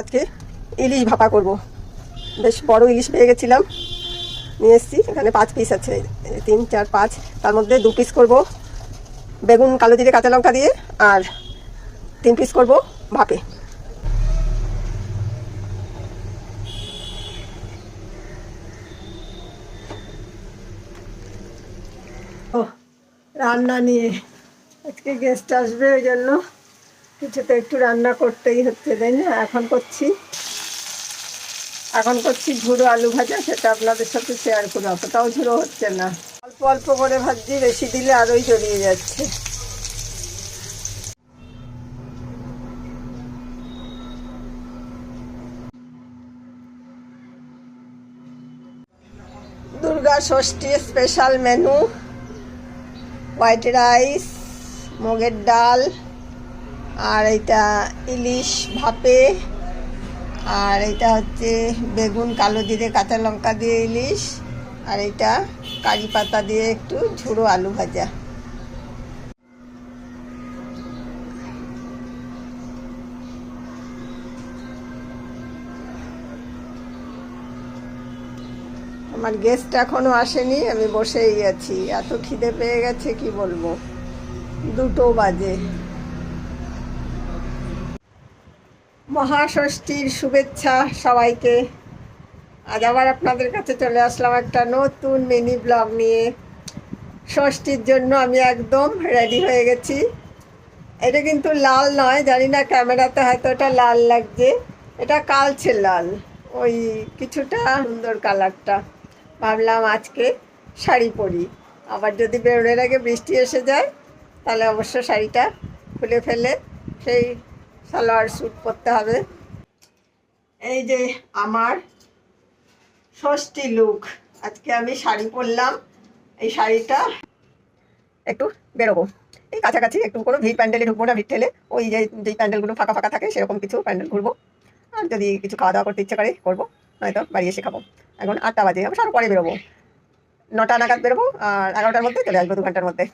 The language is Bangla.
আজকে ইলিশ ভাপা করব। বেশ বড় ইলিশ পেয়ে গেছিলাম, নিয়ে এসেছি। এখানে 5 পিস আছে, 3 4 5। তার মধ্যে 2 পিস করব বেগুন কালো জিরে কাঁচা লঙ্কা দিয়ে, আর 3 পিস করব ভাপে। ও রান্না নিয়ে আজকে গেস্ট আসবে, ওই জন্য কিছু তো একটু রান্না করতেই হচ্ছে, তাই না? এখন করছি ঝুড়ো আলু ভাজা, সেটা আপনাদের সাথে শেয়ার করবো। অতটাও ঝুড়ো হচ্ছে না, অল্প অল্প করে ভাজছি, বেশি দিলে আরোই জড়িয়ে যাচ্ছে। দুর্গা ষষ্ঠী স্পেশাল মেনু, হোয়াইট রাইস, মুগের ডাল, আর এটা ইলিশ ভাপে, আর এটা হচ্ছে বেগুন কালো জিরে কাঁচা লঙ্কা দিয়ে ইলিশ, আর এটা কারি পাতা দিয়ে একটু ঝুড়ো আলু ভাজা। আমার গেস্ট এখনো আসেনি, আমি বসেই আছি। এত খিদে পেয়ে গেছে কি বলবো, 2টো বাজে। মহাষষ্ঠীর শুভেচ্ছা সবাইকে। আজ আবার আপনাদের কাছে চলে আসলাম একটা নতুন মিনি ব্লগ নিয়ে। ষষ্ঠীর জন্য আমি একদম রেডি হয়ে গেছি। এটা কিন্তু লাল নয়, জানি না ক্যামেরাতে হয়তো এটা লাল লাগছে, এটা কালচে লাল, ওই কিছুটা সুন্দর কালারটা। ভাবলাম আজকে শাড়ি পরি, আবার যদি বেরোনোর আগে বৃষ্টি এসে যায় তাহলে অবশ্য শাড়িটা খুলে ফেলে সেই সালোয়ার স্যুট পরতে হবে। এই যে আমার ষষ্ঠী লুক, আজকে আমি শাড়ি পরলাম। এই শাড়িটা একটু বেরোবো, এই কাছাকাছি একটু কোনো ভিড় প্যান্ডেলে ঢুকবো না, ভিড় ঠেলে ওই যেই প্যান্ডেলগুলো ফাঁকা ফাঁকা থাকে সেরকম কিছু প্যান্ডেল ঘুরবো। আর যদি কিছু খাওয়া দাওয়া করতে ইচ্ছে করে করবো, নয়তো বাড়ি এসে খাবো। এখন 8টা বাজে, আমি আরও পরে বেরোবো, 9টা নাগাদ বেরোবো, আর 11টার মধ্যে চলে আসবো, 2 ঘন্টার মধ্যে।